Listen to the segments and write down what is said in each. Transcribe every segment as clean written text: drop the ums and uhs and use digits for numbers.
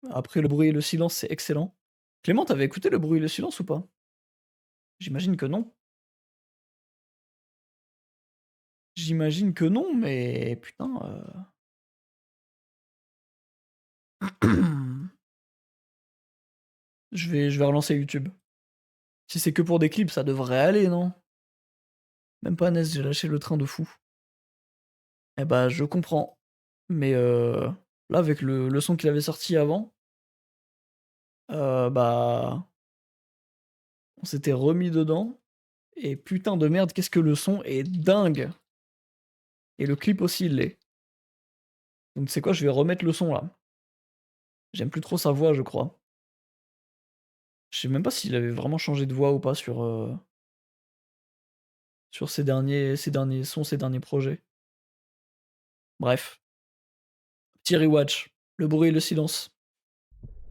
Après Le bruit et le silence, c'est excellent. Clément, tu avais écouté Le bruit et le silence ou pas? J'imagine que non? J'imagine que non, mais putain, je vais relancer YouTube. Si c'est que pour des clips, ça devrait aller, non? Même pas Ness, j'ai lâché le train de fou. Eh bah, je comprends. Mais là, avec le son qu'il avait sorti avant, bah, on s'était remis dedans et putain de merde, qu'est-ce que le son est dingue! Et le clip aussi, il l'est. Donc tu sais quoi? Je vais remettre le son là. J'aime plus trop sa voix, je crois. Je sais même pas s'il avait vraiment changé de voix ou pas sur ses derniers sons, ses derniers projets. Bref, petit rewatch, Le bruit et le silence.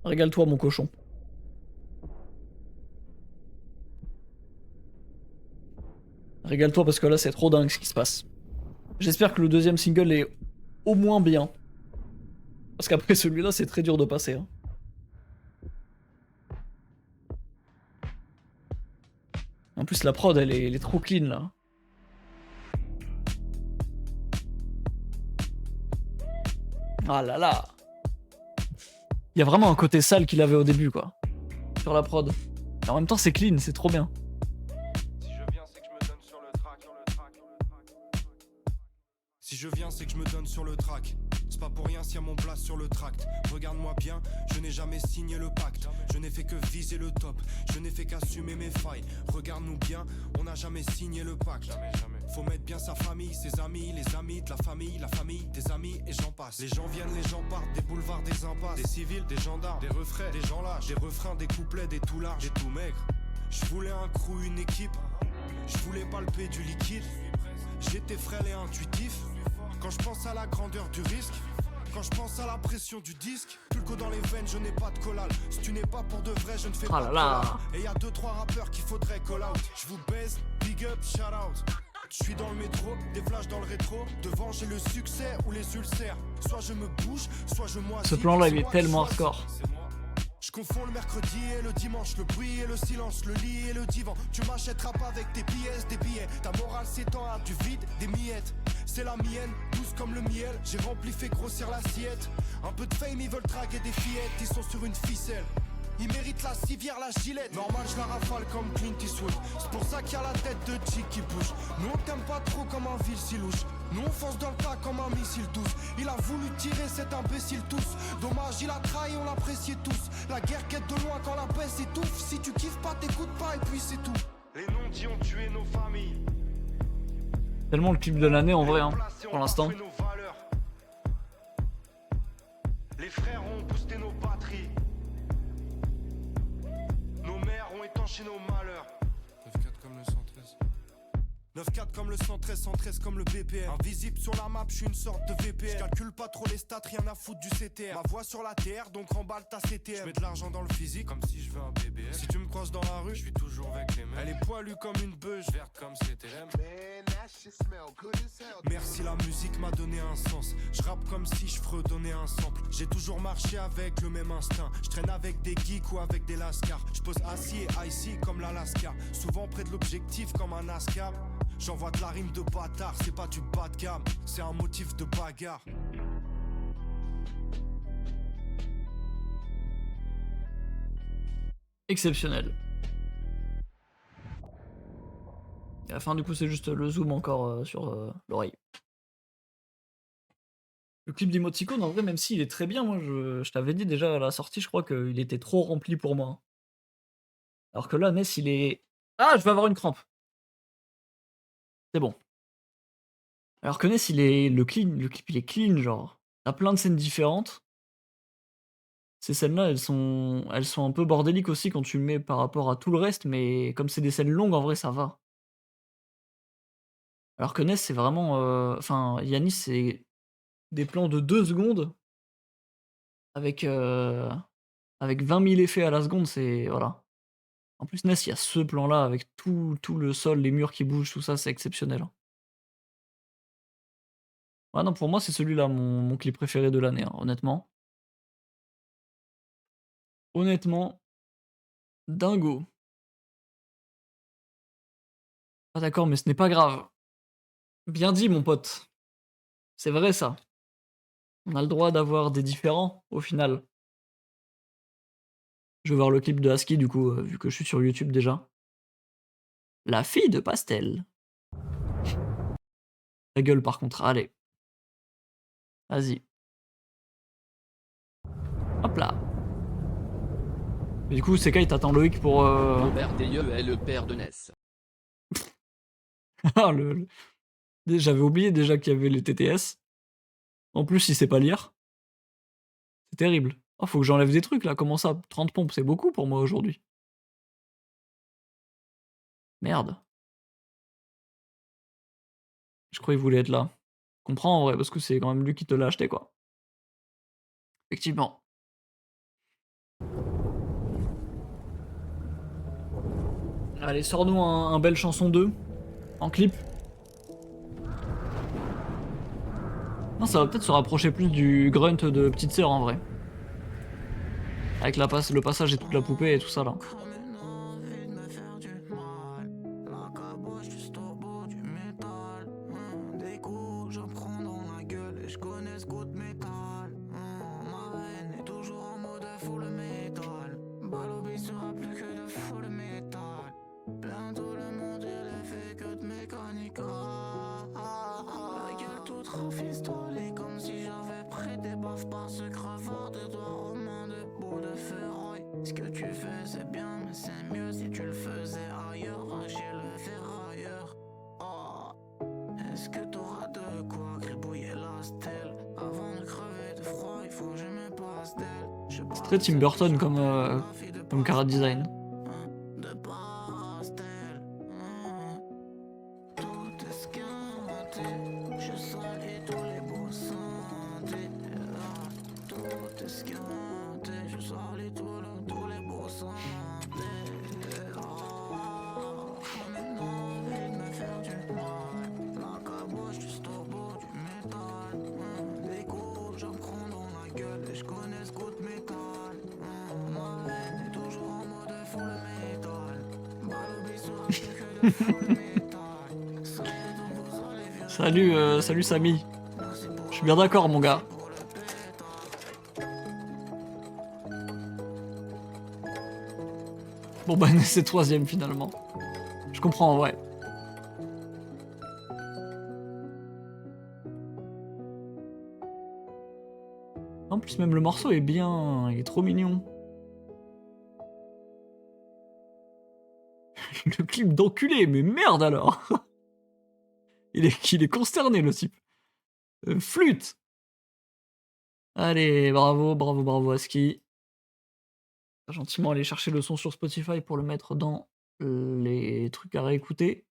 Régale-toi mon cochon. Régale-toi parce que là, c'est trop dingue ce qui se passe. J'espère que le deuxième single est au moins bien. Parce qu'après celui-là, c'est très dur de passer, hein. En plus, la prod, elle est trop clean, là. Ah là là! Il y a vraiment un côté sale qu'il avait au début, quoi, sur la prod. Et en même temps, c'est clean, c'est trop bien. Si je viens, c'est que je me donne sur le track. C'est pas pour rien s'il y a mon place sur le tract. Regarde-moi bien, je n'ai jamais signé le pacte. Je n'ai fait que viser le top, je n'ai fait qu'assumer mes failles. Regarde-nous bien, on n'a jamais signé le pacte. Faut mettre bien sa famille, ses amis, les amis de la famille des amis et j'en passe. Les gens viennent, les gens partent, des boulevards, des impasses, des civils, des gendarmes, des refrains, des gens lâches, des refrains, des couplets, des tout larges, des tout maigres. Je voulais un crew, une équipe, je voulais palper du liquide. J'étais frêle et intuitif. Quand je pense à la grandeur du risque, quand je pense à la pression du disque, pulco dans les veines, je n'ai pas de collal. Si tu n'es pas pour de vrai, je ne fais Ah pas là de là! collab. Et y'a 2-3 rappeurs qu'il faudrait call out. Je vous baise, big up, shout out. Je suis dans le métro, des flashs dans le rétro. Devant j'ai le succès ou les ulcères. Soit je me bouge, soit je moisis. Ce plan-là, il C'est est moi qui tellement choisis. hardcore. Je confonds le mercredi et le dimanche, le bruit et le silence, le lit et le divan. Tu m'achèteras pas avec tes pièces, des billets. Ta morale s'étend à du vide, des miettes. C'est la mienne, douce comme le miel. J'ai rempli, fait grossir l'assiette. Un peu de fame, ils veulent draguer des fillettes. Ils sont sur une ficelle. Ils méritent la civière, la gilette. Normal, je la rafale comme Clint Eastwood. C'est pour ça qu'il y a la tête de Chick qui bouge. Nous on t'aime pas trop comme un vil si louche. Nous on fonce dans le tas comme un missile douce. Il a voulu tirer cet imbécile tous. Dommage, il a trahi, on l'appréciait tous. La guerre quête de loin quand la paix s'étouffe. Si tu kiffes pas, t'écoutes pas et puis c'est tout. Les non-dits ont tué nos familles. Tellement le clip de l'année en vrai, hein, pour l'instant. Les frères ont boosté nos batteries. Nos mères ont étanché nos malheurs. 9-4 comme le 113. 9-4 comme le 113, 113 comme le BPM. Invisible sur la map, je suis une sorte de VPN. Je calcule pas trop les stats, rien à foutre du CTR. Ma voix sur la TR, donc remballe ta CTM. Je mets de l'argent dans le physique, comme si je veux un BBM. Si tu me croises dans la rue, je suis toujours avec les mêmes. Elle est poilue comme une beuge, verte comme CTM. Merci, la musique m'a donné un sens. Je rappe comme si je fredonnais un sample. J'ai toujours marché avec le même instinct. Je traîne avec des geeks ou avec des lascars. Je pose assis et icy comme l'Alaska. Souvent près de l'objectif comme un ASCAR. J'envoie de la rime de bâtard, c'est pas du bas de gamme, c'est un motif de bagarre. Exceptionnel. Et à la fin, du coup, c'est juste le zoom encore sur l'oreille. Le clip d'Emoticon, en vrai, même s'il est très bien, moi, je t'avais dit déjà à la sortie, je crois qu'il était trop rempli pour moi. Alors que là, Ness, il est... Ah, je vais avoir une crampe. C'est bon. Alors que Ness, il est... Le clip, il est clean, genre. T'as plein de scènes différentes. Ces scènes-là, elles sont un peu bordéliques aussi quand tu le mets par rapport à tout le reste, mais comme c'est des scènes longues, en vrai, ça va. Alors que Ness, c'est vraiment... Enfin, Yanis, c'est des plans de 2 secondes avec, avec 20 000 effets à la seconde, c'est... Voilà. En plus, Ness, il y a ce plan-là avec tout le sol, les murs qui bougent, tout ça, c'est exceptionnel, hein. Ouais, non, pour moi, c'est celui-là mon clip préféré de l'année, hein, honnêtement. honnêtement, dingo. Ah d'accord, mais ce n'est pas grave. Bien dit, mon pote. C'est vrai ça. On a le droit d'avoir des différends, au final. Je vais voir le clip de Aski du coup, vu que je suis sur YouTube déjà. La fille de Pastel. Ta gueule par contre, allez. Vas-y. Hop là. Et du coup, Sekai t'attend Loïc pour Robert Deyeux est le père de Ness. ah, j'avais oublié déjà qu'il y avait les TTS. En plus, il sait pas lire. C'est terrible. Oh, faut que j'enlève des trucs là, comment ça? 30 pompes, c'est beaucoup pour moi aujourd'hui. Merde. Je croyais qu'il voulait être là. Je comprends en vrai, parce que c'est quand même lui qui te l'a acheté quoi. Effectivement. Allez, sors-nous un belle chanson 2 en clip. Non, ça va peut-être se rapprocher plus du grunt de Petite Sœur en vrai. Avec le passage et toute la poupée et tout ça là. Comme si j'avais pris des baffes par ce crevard de doigts aux mains de bouts de ferraille. Ce que tu fais c'est bien mais c'est mieux si tu le faisais ailleurs. Chez le ferrailleur. Oh. Est-ce que t'auras de quoi gribouiller la stèle? Avant de crever de froid il faut que je me passe d'elle. C'est très Tim Burton comme cara design. De pastel. Tout est scanté. Je salis tous les beaux santés. Tout est scanté. Je salis tous les beaux santés. Comme une envie de me faire du mal. La caboche juste au bout du métal. Des coups j'en prends dans la gueule et je connais ce goût de métal. Ma veine est toujours en mode full métal. Balobi sera plus que de full métal. Salut, salut Samy. Je suis bien d'accord mon gars. Bon bah c'est troisième finalement. Je comprends en vrai. En plus même le morceau est bien, il est trop mignon. Le clip d'enculé, mais merde alors. Il est consterné le type. Flûte. Allez, bravo, bravo, bravo Aski. Gentiment aller chercher le son sur Spotify pour le mettre dans les trucs à réécouter.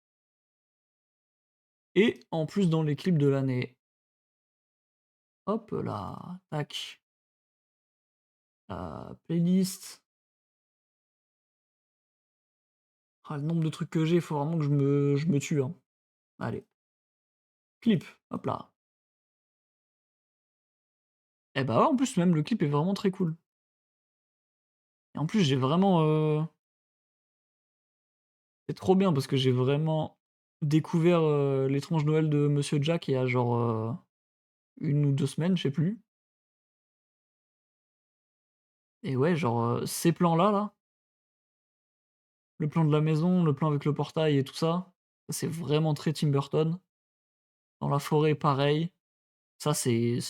Et en plus dans les clips de l'année. Hop là, tac. Playlist. Ah, le nombre de trucs que j'ai, il faut vraiment que je me tue. Hein. Allez. Clip, hop là. Et bah ouais, en plus même le clip est vraiment très cool. Et en plus j'ai vraiment... C'est trop bien parce que j'ai vraiment découvert l'étrange Noël de Monsieur Jack il y a genre 1 ou 2 semaines, je sais plus. Et ouais, genre ces plans-là, là, le plan de la maison, le plan avec le portail et tout ça, c'est vraiment très Tim Burton. Dans la forêt, pareil. Ça, si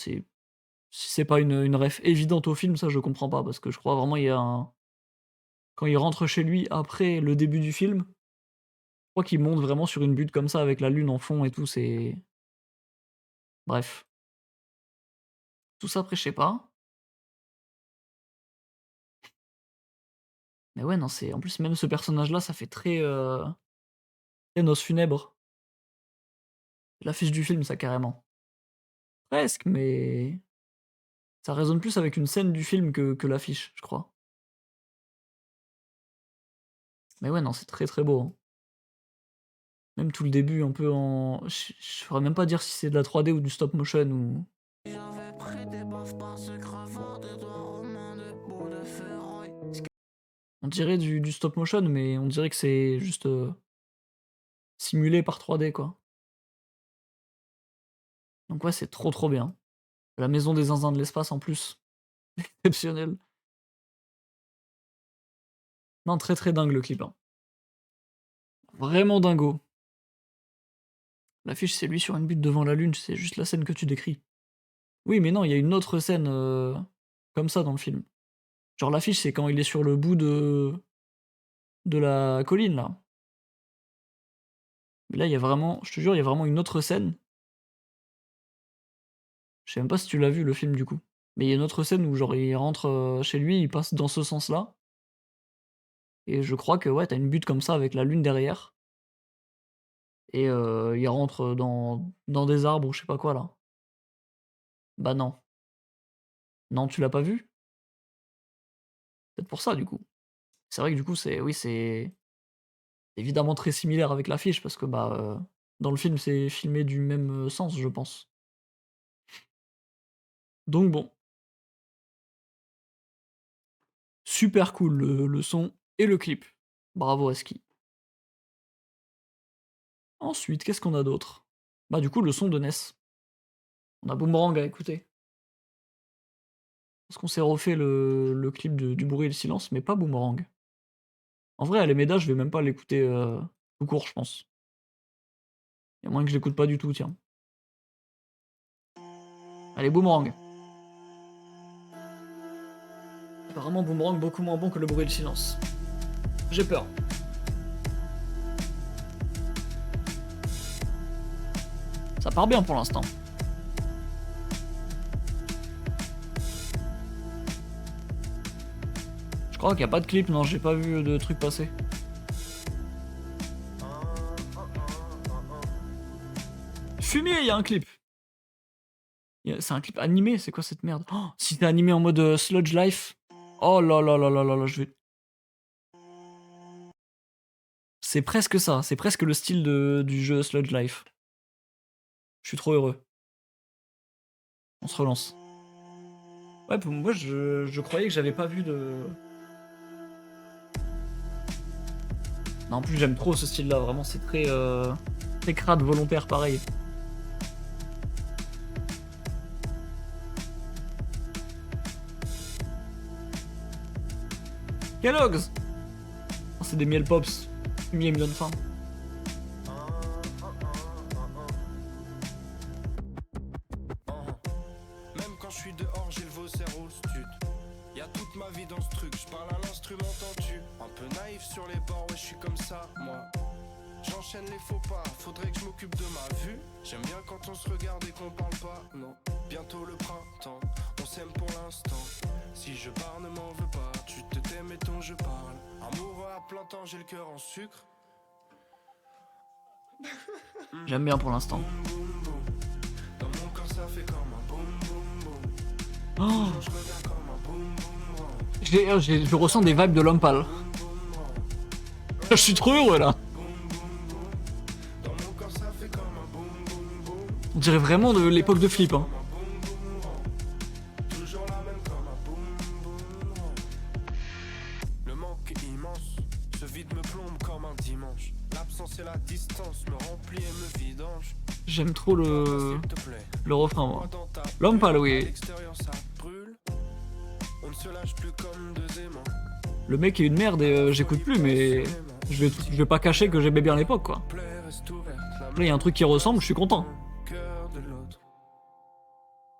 c'est pas une ref évidente au film, ça je comprends pas parce que je crois vraiment il y a un quand il rentre chez lui après le début du film, je crois qu'il monte vraiment sur une butte comme ça avec la lune en fond et tout, c'est bref. Tout ça après je sais pas. Mais ouais, non, c'est en plus même ce personnage-là, ça fait très Noces funèbres. L'affiche du film ça carrément. Presque, mais ça résonne plus avec une scène du film que l'affiche, je crois. Mais ouais, non, c'est très, très beau, hein. Même tout le début un peu en je saurais même pas dire si c'est de la 3D ou du stop motion ou J'avais pris des baffes par ce crevard de doigts aux mains de bouts de ferraille. dirait du stop motion, mais on dirait que c'est juste, simulé par 3D, quoi. Donc ouais, c'est trop bien. La maison des zinzins de l'espace en plus, exceptionnel. Non, très dingue le clip, hein. Vraiment dingo. L'affiche, c'est lui sur une butte devant la lune, c'est juste la scène que tu décris. Oui, mais non, il y a une autre scène, comme ça dans le film. Genre l'affiche, c'est quand il est sur le bout de la colline, là. Mais là, il y a vraiment je te jure, il y a vraiment une autre scène. Je sais même pas si tu l'as vu le film, du coup. Mais il y a une autre scène où genre il rentre, chez lui, il passe dans ce sens-là et je crois que ouais, tu as une butte comme ça avec la lune derrière et il rentre, dans des arbres ou je sais pas quoi, là. Bah non. Non, tu l'as pas vu? Peut-être pour ça, du coup. C'est vrai que du coup, c'est oui, c'est évidemment très similaire avec l'affiche parce que, bah, dans le film, c'est filmé du même, sens, je pense. Donc bon, super cool le son et le clip. Bravo à Ski. Ensuite, qu'est-ce qu'on a d'autre? Bah, du coup, le son de NES. On a Boomerang à écouter. Parce qu'on s'est refait le clip de du bruit et le silence, mais pas Boomerang. En vrai, Alameda, je vais même pas l'écouter, tout court, je pense. Il y a moyen que je l'écoute pas du tout, tiens. Allez, Boomerang. Apparemment, Boomerang beaucoup moins bon que le bruit et le silence. J'ai peur. Ça part bien pour l'instant. Je crois qu'il y a pas de clip, non, j'ai pas vu de truc passer. Fumier, il y a un clip. C'est un clip animé, c'est quoi cette merde? Oh, si t'es animé en mode Sludge Life. Oh là là là là là là, je vais. C'est presque ça, c'est presque le style du jeu Sludge Life. Je suis trop heureux. On se relance. Ouais, pour moi, je croyais que j'avais pas vu de. Non, en plus, j'aime trop ce style-là, vraiment, c'est très crade, volontaire, pareil. Kellogg's! Oh, c'est des miel pops. Fumier me donne faim. Même quand je suis dehors, j'ai le vaussaire au stud. Y'a toute ma vie dans ce truc, je parle à l'instrument tendu. Un peu naïf sur les bords, ouais, je suis comme ça, moi. J'enchaîne les faux pas, faudrait que je m'occupe de ma vue. J'aime bien quand on se regarde et qu'on parle pas, non. Bientôt le printemps, on s'aime pour l'instant. Si je pars, ne m'en veux pas, tu te tais, mettons je parle. Amoureux à plein temps, j'ai le cœur en sucre. J'aime bien pour l'instant. Dans mon corps, ça fait comme un boum boum boum. Oh, Je reviens comme un boum boum boum. je ressens des vibes de l'homme pâle. Je suis trop heureux là. Dans mon corps, ça fait comme un boum boum boum. On dirait vraiment de l'époque de Flip. Hein. Toujours la même comme un boum boum boum. Le manque est immense, ce vide me plombe comme un dimanche. L'absence et la distance me remplit et me vidange. J'aime trop le S'il te plaît, refrain, moi. dans ta L'homme pâle, bulle, à oui. l'extérieur ça brûle. On ne se lâche plus comme deux aimants. Le mec est une merde et j'écoute plus, mais je vais pas cacher que j'aimais bien l'époque, quoi. Plaie reste ouverte, la Là, il y a un truc qui ressemble, je suis content. cœur de l'autre.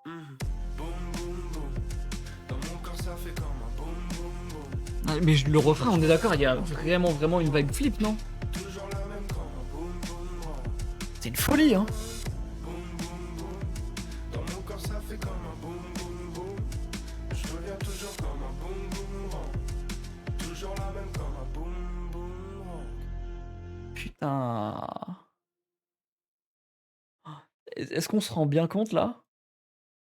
Boum boum boum. Dans mon corps ça fait comme un boum boum boum. Ah, mais le refrain, on est d'accord, il y a vraiment une vibe Flip, non? Toujours la même comme un boum boum boum. C'est une folie, hein. Dans mon corps ça fait comme un boum boum boum. Je reviens toujours comme un boum boum boum. Toujours la même comme un boum boum boum. Putain. Est-ce qu'on se rend bien compte, là?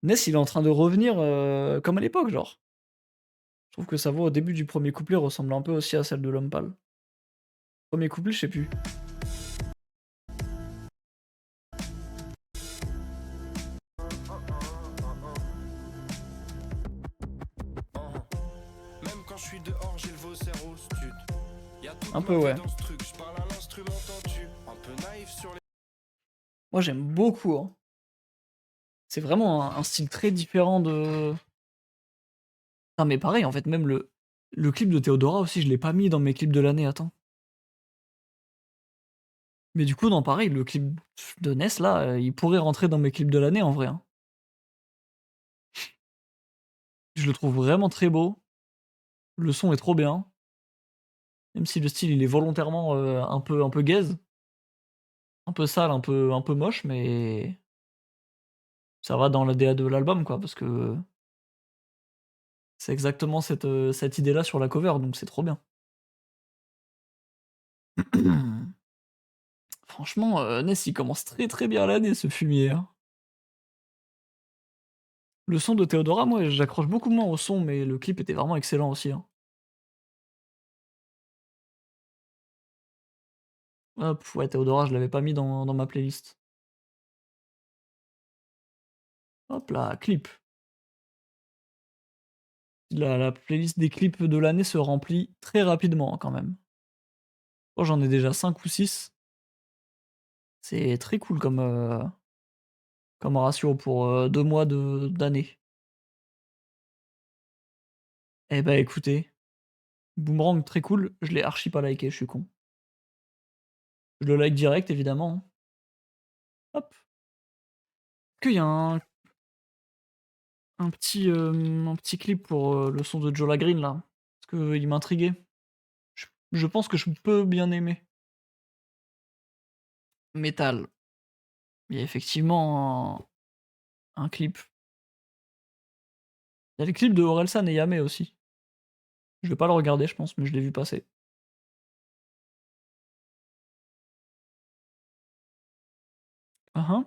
Ness, il est en train de revenir comme à l'époque, genre. Je trouve que sa voix au début du premier couplet ressemble un peu aussi à celle de l'homme pâle. Premier couplet, je sais plus. Même quand je suis dehors, j'ai le vaussaire au stud. Y'a toute Un ma peu, vie ouais. dans ce truc, je parle à l'instrument tendu. Un peu naïf sur les. Moi, j'aime beaucoup, hein. C'est vraiment un style très différent de. Ah, mais pareil, en fait, même le clip de Theodora aussi, je l'ai pas mis dans mes clips de l'année, attends. Mais du coup, non, pareil, le clip de Ness, là, il pourrait rentrer dans mes clips de l'année, en vrai, hein. Je le trouve vraiment très beau. Le son est trop bien. Même si le style, il est volontairement, un peu gaze. Un peu sale, un peu moche, mais ça va dans la DA de l'album, quoi, parce que c'est exactement cette idée-là sur la cover, donc c'est trop bien. Franchement, Ness, il commence très, très bien l'année, ce fumier, hein. Le son de Theodora, moi, j'accroche beaucoup moins au son, mais le clip était vraiment excellent aussi, hein. Hop, ouais, Theodora, je l'avais pas mis dans ma playlist. Hop là, clip. La playlist des clips de l'année se remplit très rapidement, hein, quand même. Oh, j'en ai déjà 5 ou 6. C'est très cool comme ratio pour, 2 mois d'année. Eh bah, écoutez, Boomerang très cool, je l'ai archi pas liké, je suis con. Je le like direct évidemment, hein. Hop. Qu'il y a un petit clip pour, le son de Jola Green là? Parce qu'il m'intriguait. Je pense que je peux bien aimer. Metal. Il y a effectivement un clip. Il y a le clip de Orelsan et Yamé aussi. Je vais pas le regarder je pense, mais je l'ai vu passer. Hein, hein.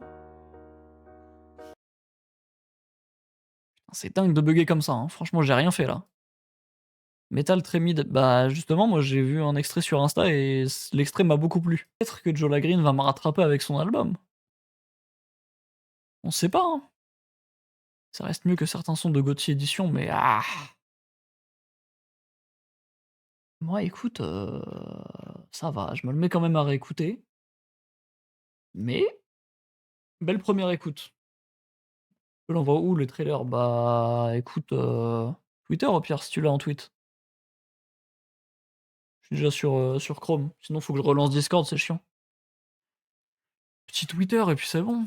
C'est dingue de bugger comme ça, hein. Franchement, j'ai rien fait là. Metal très mid. Bah justement, moi j'ai vu un extrait sur Insta et l'extrait m'a beaucoup plu. Peut-être que Jola Green va me rattraper avec son album. On sait pas, hein. Ça reste mieux que certains sons de Gauthier Édition, mais ah! Moi écoute, ça va, je me le mets quand même à réécouter. Mais belle première écoute. Je l'envoie où le trailer? Bah écoute, Twitter au pire si tu l'as en tweet. Je suis déjà sur Chrome, sinon faut que je relance Discord, c'est chiant. Petit Twitter et puis c'est bon.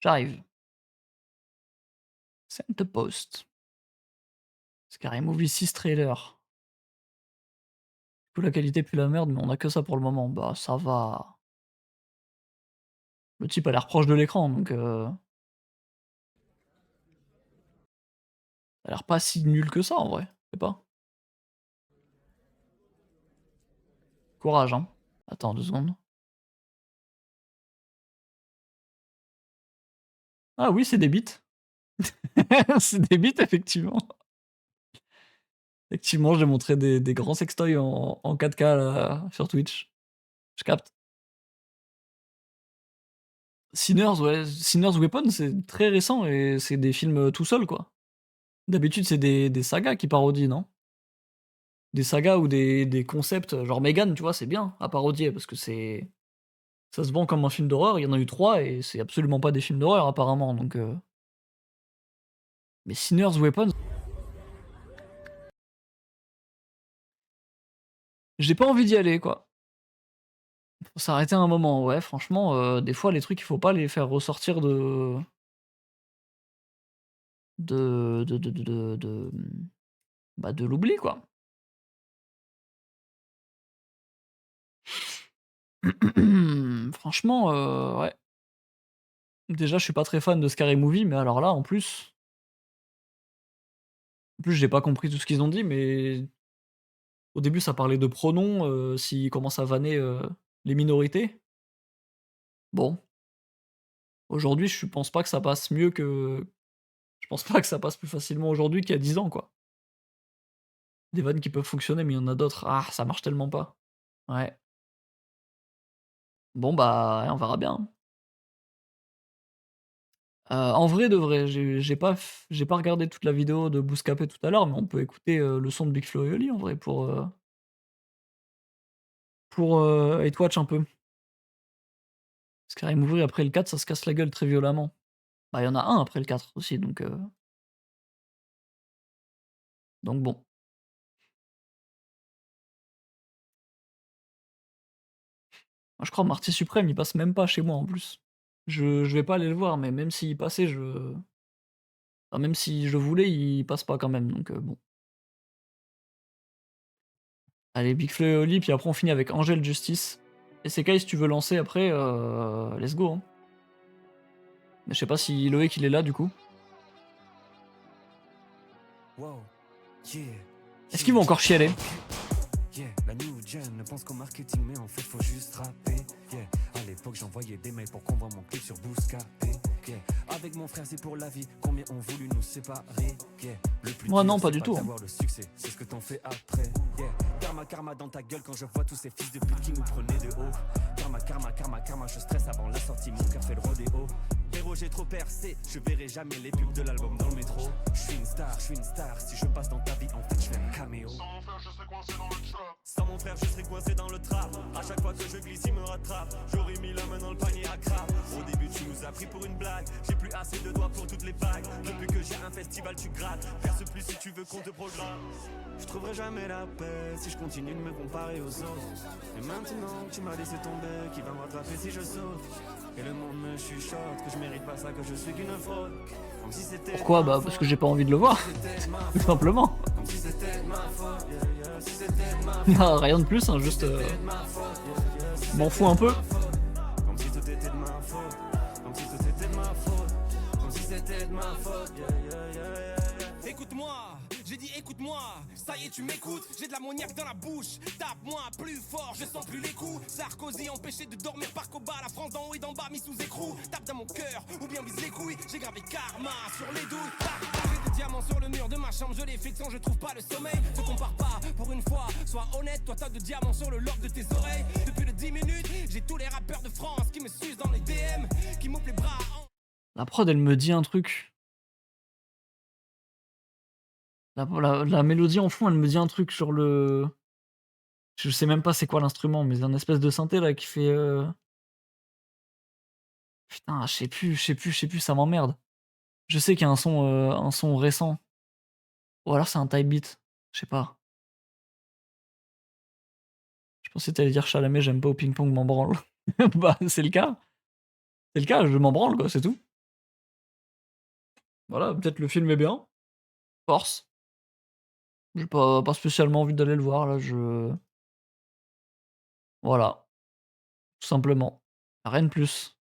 J'arrive. Send the post. Scary Movie 6 trailer. Du coup la qualité pue la merde, mais on a que ça pour le moment. Bah ça va. Le type a l'air proche de l'écran donc ça a l'air pas si nul que ça en vrai, je sais pas. Courage, hein. Attends 2 secondes. Ah oui, c'est des bits. C'est des bits effectivement. Effectivement, j'ai montré des grands sextoys en 4K là, sur Twitch. Je capte. Sinners, ouais, Sinners Weapon, c'est très récent et c'est des films, tout seuls, quoi. D'habitude, c'est des sagas qui parodient, non? Des sagas ou des concepts, genre Megan, tu vois, c'est bien à parodier parce que ça se vend comme un film d'horreur, il y en a eu 3 et c'est absolument pas des films d'horreur apparemment donc mais Sinners Weapon, j'ai pas envie d'y aller, quoi. Faut s'arrêter un moment, ouais, franchement, des fois les trucs, il faut pas les faire ressortir de l'oubli, quoi. Franchement, ouais. Déjà, je suis pas très fan de Scary Movie, mais alors là, en plus, j'ai pas compris tout ce qu'ils ont dit, mais au début, ça parlait de pronoms, s'ils commencent à vanner, les minorités. Bon, Aujourd'hui, je pense pas que ça passe mieux que je pense pas que ça passe plus facilement aujourd'hui qu'il y a 10 ans, quoi. Des vannes qui peuvent fonctionner, mais il y en a d'autres, ah, ça marche tellement pas. Ouais. Bon, bah, ouais, on verra bien, hein. En vrai de vrai, j'ai pas regardé toute la vidéo de Bouscapé tout à l'heure, mais on peut écouter, le son de Big Flo et Oli en vrai pour hate watch un peu. Parce qu'Karim Ouvri après le 4 ça se casse la gueule très violemment. Bah, il y en a un après le 4 aussi donc bon. Moi je crois Marty Suprême il passe même pas chez moi en plus. Je vais pas aller le voir, mais même s'il passait enfin même si je voulais, il passe pas quand même donc bon. Allez Big Flo et Oli, puis après on finit avec Angel Justice. Et c'est Kai si tu veux lancer après, let's go, hein. Mais je sais pas si Loïc il est là du coup. Wow, yeah, Est-ce qu'ils vont encore chialer? yeah, la new gen ne pense qu'au marketing, mais en fait faut juste rapper. Yeah, à l'époque j'envoyais des mails pour qu'on voit mon clip sur Bouscapé. Yeah, avec mon frère c'est pour la vie, combien ont voulu nous séparer. Yeah, le plus Moi dur, non, pas c'est du tout, hein. d'avoir le succès, c'est ce que t'en fais après. Yeah, karma dans ta gueule quand je vois tous ces fils de pute qui nous prenaient de haut. Karma, je stresse avant la sortie, mon cœur fait le rodéo. Héros j'ai trop percé, je verrai jamais les pubs de l'album dans le métro. Je suis une star, si je passe dans ta vie en fait je fais un caméo. Sans mon frère je serais coincé dans le trap. À chaque fois que je glisse il me rattrape. J'aurais mis la main dans le panier à crabe. Au début tu nous as pris pour une blague. J'ai plus assez de doigts pour toutes les bagues. Depuis que j'ai un festival tu grattes. Perce plus si tu veux qu'on te programme. Je trouverai jamais la paix si je continue de me comparer aux autres. Et maintenant que tu m'as laissé tomber, qui va me rattraper si je saute? Et le monde me chuchote que je mérite pas ça, que je suis qu'une fraude. Comme si c'était Pourquoi? Bah parce que j'ai pas envie de le voir, tout simplement. comme si c'était de ma faute, yeah, yeah. Si c'était de ma faute, Non, rien de plus, hein, juste de ma faute, yeah, yeah. Si m'en c'était fous un de peu. ma faute, comme si tout était de ma faute, comme si tout était de ma faute, comme si c'était de ma faute, yeah, yeah, yeah, yeah. Écoute-moi, j'ai dit écoute-moi, ça y est tu m'écoutes, j'ai de l'ammoniaque dans la bouche, tape-moi plus fort, je sens plus les coups, Sarkozy empêché de dormir par Koba, la France d'en haut et d'en bas mis sous écrou, tape dans mon cœur ou bien vise les couilles, j'ai gravé karma sur les douilles, j'ai des diamants sur le mur de ma chambre, je les fixe quand je trouve pas le sommeil, te compare pas pour une fois, sois honnête, toi t'as de diamants sur le lobe de tes oreilles, depuis le 10 minutes, j'ai tous les rappeurs de France qui me sucent dans les DM, qui m'ouvrent les bras en... La prod elle me dit un truc. La mélodie en fond, elle me dit un truc sur le je sais même pas c'est quoi l'instrument, mais c'est un espèce de synthé là qui fait, putain, je sais plus, ça m'emmerde. Je sais qu'il y a un son récent. Ou alors c'est un type beat, je sais pas. Je pensais que tu allais dire Chalamet, j'aime pas au ping-pong, m'en branle. Bah, c'est le cas. C'est le cas, je m'en branle quoi, c'est tout. Voilà, peut-être le film est bien. Force. J'ai pas spécialement envie d'aller le voir là, voilà, tout simplement. Rien de plus.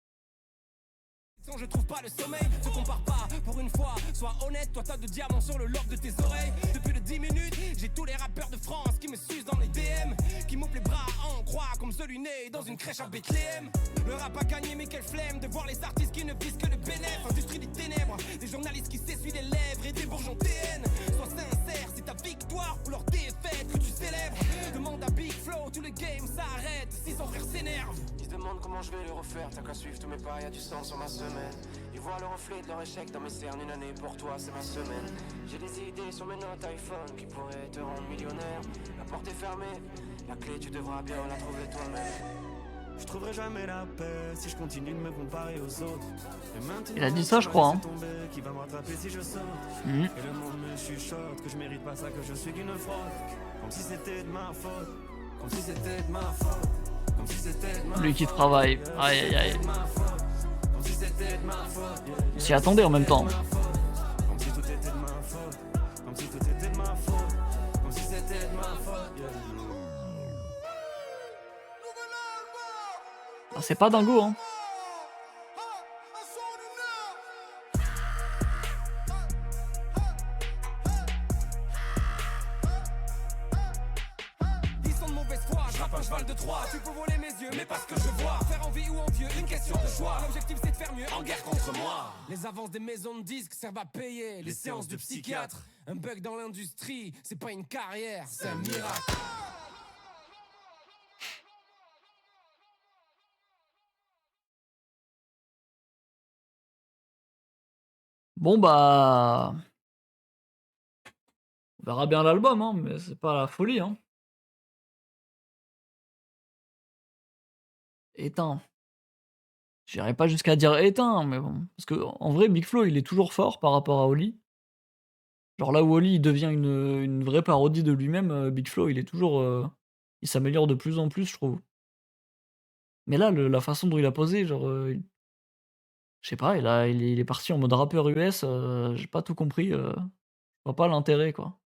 Je trouve pas le sommeil, te compare pas pour une fois, sois honnête, toi t'as de diamants sur le lobe de tes oreilles, depuis le 10 minutes, j'ai tous les rappeurs de France qui me sucent dans les DM, qui m'ouvrent les bras en croix comme celui né dans une crèche à Bethléem. Le rap a gagné mais quelle flemme de voir les artistes qui ne visent que le bénéfice, industrie des ténèbres, des journalistes qui s'essuient les lèvres et des bourgeons TN. Sois sincère, c'est ta victoire ou leur défaite que tu célèbres. Demande à Big Flo, tout le game s'arrête si son frère s'énerve. Ils se demandent comment je vais le refaire, t'as qu'à suivre tous mes pas, y'a du sang sur ma semaine. Ils voient le reflet de leur échec dans mes cernes, une année pour toi c'est ma semaine. J'ai des idées sur mes notes iPhone qui pourraient te rendre millionnaire. La porte est fermée, la clé tu devras bien la trouver toi-même. Je trouverai jamais la paix si je continue de me comparer aux autres. Et maintenant, Il a dit ça, je crois, hein. tomber, qui va me rattraper si je saute. Mhm. Et le monde me chuchote que je mérite pas ça, que je suis qu'une fraude. Comme si c'était de ma faute, comme si c'était de ma faute, comme si c'était de ma faute. Lui qui travaille, aïe aïe aïe. Comme si c'était de ma faute, yeah, On s'y attendait en même temps. comme si tout était de ma faute, comme si tout était de ma faute, comme si c'était de ma faute, yeah. Ah, c'est pas dingo, hein. Ils sont de mauvaise foi, je frappe un cheval de Troie. Tu peux voler mes yeux, mais pas ce que je vois. Faire envie ou envieux, une question de choix. L'objectif c'est de faire mieux en guerre contre moi. Les avances des maisons de disques servent à payer les séances de psychiatre. Un bug dans l'industrie, c'est pas une carrière, c'est un miracle. Bon bah, on verra bien l'album, hein, mais c'est pas la folie, hein. Éteint. J'irai pas jusqu'à dire éteint, mais bon. Parce que en vrai, Big Flo, il est toujours fort par rapport à Oli. Genre là où Oli, il devient une vraie parodie de lui-même, Big Flo, il est toujours, il s'améliore de plus en plus, je trouve. Mais là, la façon dont il a posé, genre, je sais pas, il est parti en mode rappeur US, j'ai pas tout compris, je vois pas l'intérêt, quoi.